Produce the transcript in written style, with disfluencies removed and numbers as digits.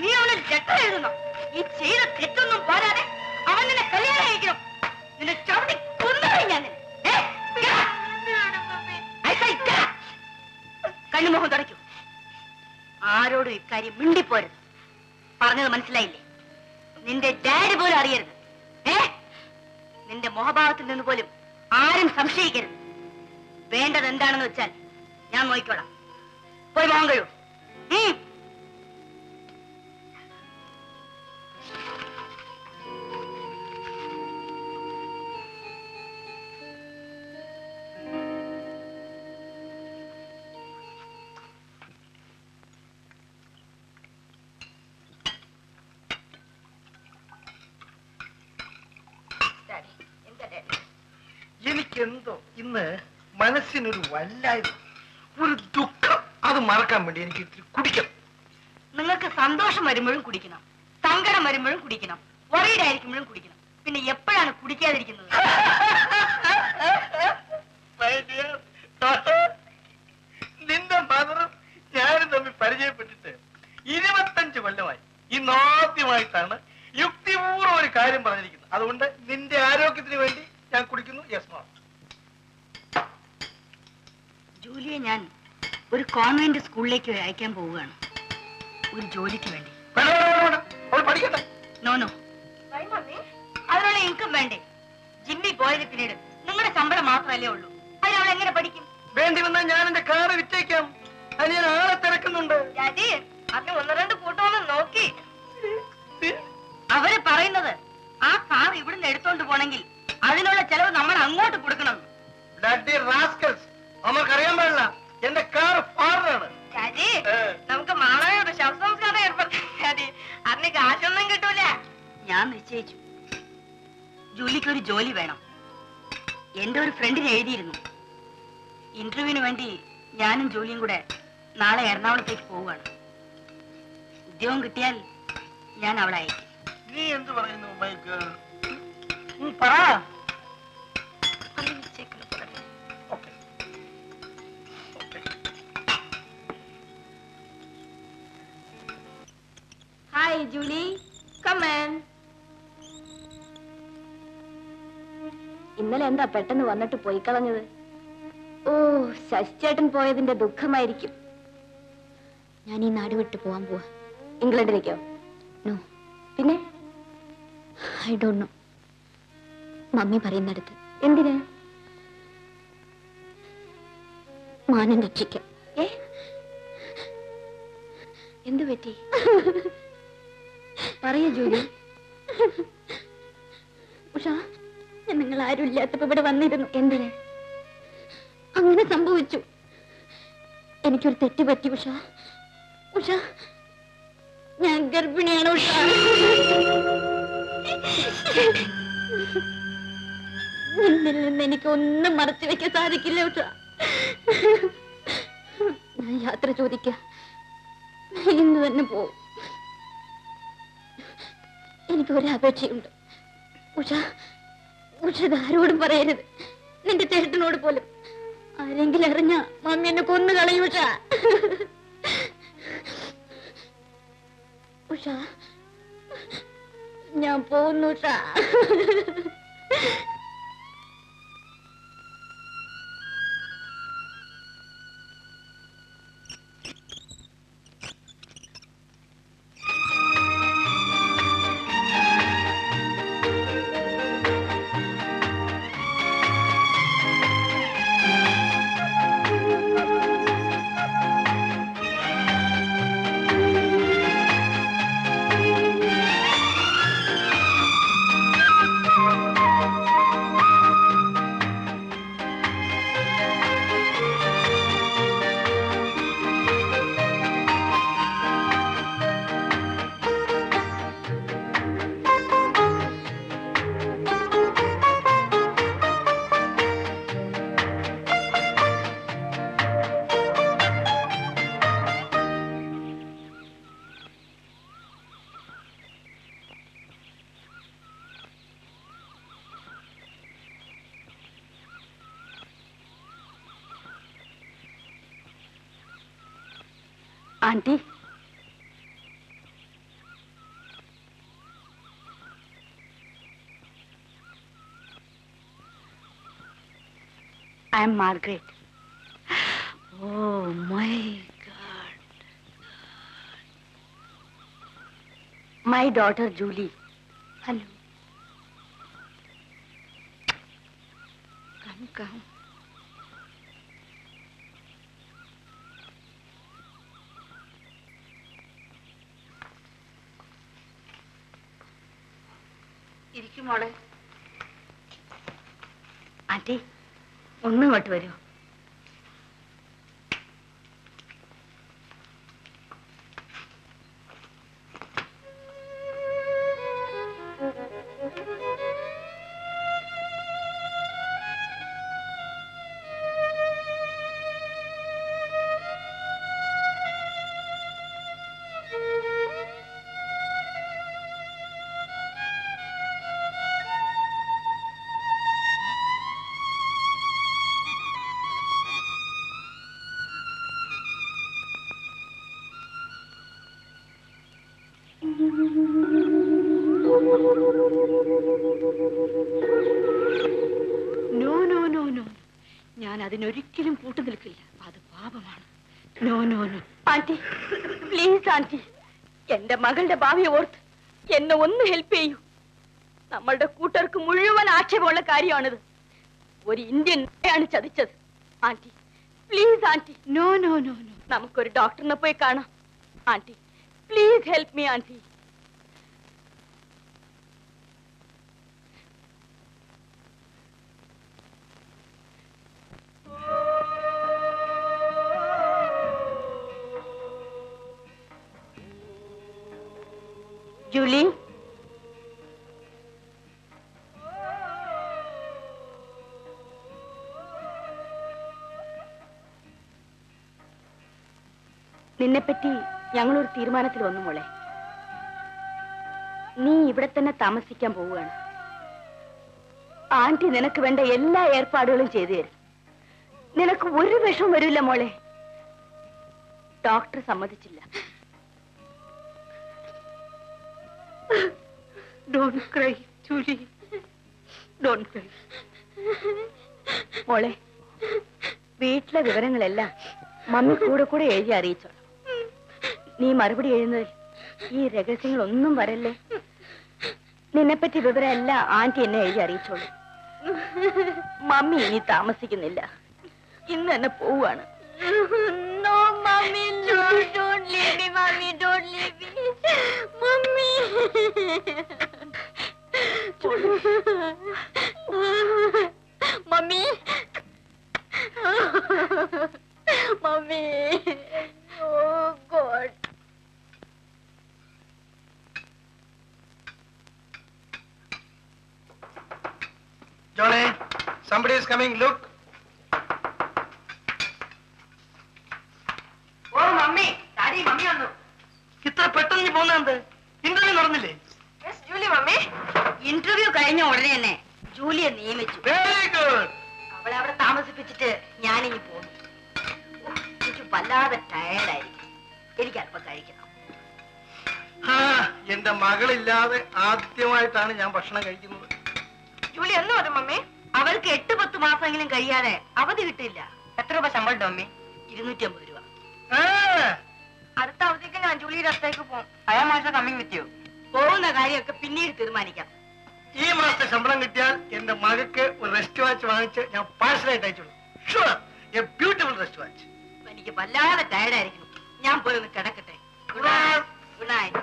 നീ അവന് ലെറ്റർ എഴുതുന്നു. ഈ ചെയ്ത തെറ്റൊന്നും പോരാതെ അവൻ നിന്നെ കല്യാണം കഴിക്കണം. നിന്നെ ചവിട്ടി കൊന്നുകഴിഞ്ഞാൽ കണ്ണുമുഖം തുടയ്ക്കൂ. ആരോടും ഇക്കാര്യം മിണ്ടിപ്പോരുത്. പറഞ്ഞത് മനസ്സിലായില്ലേ? നിന്റെ ഡാഡി പോലും അറിയരുത്. നിന്റെ മുഖഭാവത്തിൽ നിന്ന് പോലും ആരും സംശയിക്കരുത്. വേണ്ടത് എന്താണെന്ന് വെച്ചാൽ ഞാൻ നോക്കിക്കോളാം. പോയി മോഹം കഴിയൂ. എനിക്കെന്തോ ഇന്ന് മനസ്സിനൊരു വല്ലായ്മ, ഒരു ദുഃഖം. അത് മറക്കാൻ വേണ്ടി എനിക്ക് ഇത്തിരി കുടിക്കണം. നിങ്ങൾക്ക് സന്തോഷം വരുമ്പോഴും കുടിക്കണം, സങ്കടം വരുമ്പോഴും കുടിക്കണം, വറീഡായിരിക്കുമ്പോഴും കുടിക്കണം. പിന്നെ എപ്പോഴാണ് കുടിക്കാതിരിക്കുന്നത്? നിന്റെ മദറും ഞാനും തമ്മിൽ പരിചയപ്പെട്ടിട്ട് 25 കൊല്ലമായി. ഇന്നാദ്യമായിട്ടാണ് യുക്തിപൂർവ്വം ഒരു കാര്യം പറഞ്ഞിരിക്കുന്നത്. അതുകൊണ്ട് നിന്റെ ആരോഗ്യത്തിന് വേണ്ടി ഞാൻ കുടിക്കുന്നു. Yes no. ജൂലിയെ ഞാൻ ഒരു കോൺവെന്റ് സ്കൂളിലേക്ക് അയക്കാൻ പോവുകയാണ്, ഒരു ജോലിക്ക് വേണ്ടി. പഠിക്കട്ടെ. നോ നോ, അതിനുള്ള ഇൻകം വേണ്ടേ? ജിമ്മി പോയത് പിന്നീട് നിങ്ങളുടെ ശമ്പളം മാത്രമല്ലേ ഉള്ളൂ. അതിനവൾ എങ്ങനെ പഠിക്കും? വേണ്ടി വന്നാൽ ഞാൻ എന്റെ കാറ് വിറ്റേക്കാം. അത് ഞാൻ ആളെ തിരക്കുന്നുണ്ട്. അതിന് 1-2 കൂട്ടമൊന്നും നോക്കി. അവര് പറയുന്നത് ആ കാർ ഇവിടുന്ന് എടുത്തോണ്ട് പോണെങ്കിൽ അതിനുള്ള ചെലവ് നമ്മൾ അങ്ങോട്ട് കൊടുക്കണം. അവർക്കറിയാൻ പാടില്ല എന്റെ കാർ ഫാറിനാണ്. നമുക്ക് മാളയോട് ശവസംസ്കാരം ഏർപ്പെടുത്തി അതിന് കാശൊന്നും കിട്ടൂല. ഞാൻ നിശ്ചയിച്ചു, ജൂലിക്ക് ഒരു ജോലി വേണം. എന്റെ ഒരു ഫ്രണ്ടിന് എഴുതിയിരുന്നു. ഇന്റർവ്യൂവിന് വേണ്ടി ഞാനും ജോലിയും കൂടെ നാളെ എറണാകുളത്തേക്ക് പോവുകയാണ്. ഉദ്യോഗം കിട്ടിയാൽ ഞാൻ അവളെ അയക്കും. നീ എന്ത് പറയുന്നു മൈക്ക്? പറ. Hi Julie, come in. ഇന്നലെ എന്താ പെട്ടെന്ന് വന്നിട്ട് പോയി കളഞ്ഞത്? ഓ, ശശിചേട്ടൻ പോയതിന്റെ ദുഃഖമായിരിക്കും. ഞാൻ ഈ നാട് വിട്ടു പോവാൻ പോവാ. ഇംഗ്ലണ്ടിലേക്കോ? നോ. പിന്നെ ഐ ഡോണ്ട് നോ. മമ്മി പറയുന്നിടത്ത്. എന്തിന്? മാനം രക്ഷിക്കാൻ. എന്തു പറ്റി? പറയൂ ജൂലി. ഉഷ, നിങ്ങൾ ആരും ഇല്ലാത്തപ്പോ ഇവിടെ വന്നിരുന്നു. എന്തിന്? അങ്ങനെ സംഭവിച്ചു. എനിക്കൊരു തെറ്റ് പറ്റി ഉഷ. ഉഷ, ഞാൻ ഗർഭിണിയാണ് ഉഷ. നിന്നിൽ നിന്ന് എനിക്ക് ഒന്നും മറച്ചു വെക്കാൻ സാധിക്കില്ല ഉഷ. ഞാൻ യാത്ര ചോദിക്ക, ഇന്ന് തന്നെ പോവും. എനിക്ക് ഒരപേക്ഷയുണ്ട് ഉഷ. ഉഷ ആരോടും പറയരുത്, നിന്റെ ചേട്ടനോട് പോലും. ആരെങ്കിലും അറിഞ്ഞ മമ്മി എന്നെ കൊന്നു കളയും ഉഷ. ഉഷ, ഞാൻ പോകുന്നു Usha. Aunty, I am Margaret. Oh my God. My daughter Julie. Hello. Come. ഇരിക്കും മോളെ. ആന്റി ഒന്നും ഇങ്ങോട്ട് വരൂ. നോ ഞാൻ അതിനൊരിക്കലും കൂട്ടു നിൽക്കില്ല. അത് പാപമാണ്. നോ ആന്റി, പ്ലീസ് ആന്റി, എന്റെ മകളുടെ ഭാവിയെ ഓർത്ത് എന്നെ ഒന്ന് ഹെൽപ്പ് ചെയ്യൂ. നമ്മളുടെ കൂട്ടർക്ക് മുഴുവൻ ആക്ഷേപമുള്ള കാര്യമാണിത്. ഒരു ഇന്ത്യൻ ആണ് ചതിച്ചത്. Aunty please aunty. നോ നമുക്കൊരു ഡോക്ടറിനെ പോയി കാണാം. Aunty please help me aunty. Julie, നിന്നെപ്പറ്റി ഞങ്ങളൊരു തീരുമാനത്തിൽ വന്നു മോളെ. നീ ഇവിടെ തന്നെ താമസിക്കാൻ പോവുകയാണ്. ആന്റി നിനക്ക് വേണ്ട എല്ലാ ഏർപ്പാടുകളും ചെയ്തു തരും. നിനക്ക് ഒരു വിഷമം വരില്ല മോളെ. ഡോക്ടർ സമ്മതിച്ചില്ല. Don't cry, Julie. Don't cry. മോളെ, വീട്ടിലെ വിവരങ്ങളെല്ലാം മമ്മി കൂടെ എഴുതി അറിയിച്ചോളാം. നീ മറുപടി എഴുതുന്നതിൽ ഈ രഹസ്യങ്ങളൊന്നും വരല്ലേ. നിന്നെപ്പറ്റി വിവരം എല്ലാം ആന്റി എന്നെ എഴുതി അറിയിച്ചോളൂ. മമ്മി ഇനി താമസിക്കുന്നില്ല. ഇന്ന് തന്നെ പോവാണ്. No, mommy, no, don't leave me, mommy, don't leave me. Mommy. Mommy. Mommy. Oh, God. Johnny, somebody is coming, look. ഇത്ര പെട്ടെന്ന് പോകുന്നത് ഇന്റർവ്യൂ നടന്നില്ലേ? ഇന്റർവ്യൂ കഴിഞ്ഞ ഉടനെ തന്നെ ജൂലിയെ നിയമിച്ചു. Very good. അവളെ അവിടെ താമസിപ്പിച്ചിട്ട് ഞാനിനി പോകുന്നു. എനിക്ക് വല്ലാതെ ടയർഡായിരിക്കും. എനിക്ക് അല്പം കഴിക്കണം. എന്റെ മകളില്ലാതെ ആദ്യമായിട്ടാണ് ഞാൻ ഭക്ഷണം കഴിക്കുന്നത്. ജൂലി എന്ന് പറഞ്ഞു മമ്മി? അവൾക്ക് 8-10 മാസമെങ്കിലും കഴിയാതെ അവധി കിട്ടില്ല. എത്ര രൂപ ശമ്പളം മമ്മി? 250 രൂപ. അടുത്ത അവധിക്ക് ഞാൻ ജൂലിയുടെ അടുത്തേക്ക് പോകും. Coming with you. പോകുന്ന കാര്യമൊക്കെ പിന്നീട് തീരുമാനിക്കാം. ഈ മാസത്തെ ശമ്പളം കിട്ടിയാൽ എന്റെ മകൾക്ക് ഒരു റെസ്റ്റ് വാച്ച് വാങ്ങിച്ച് ഞാൻ പാഴ്സലായിട്ട് അയച്ചോളൂ. Sure, a beautiful wrist watch. എനിക്ക് വല്ലാതെ ടയർഡായിരിക്കുന്നു. ഞാൻ പോയി ഒന്ന് കിടക്കട്ടെ. Good night.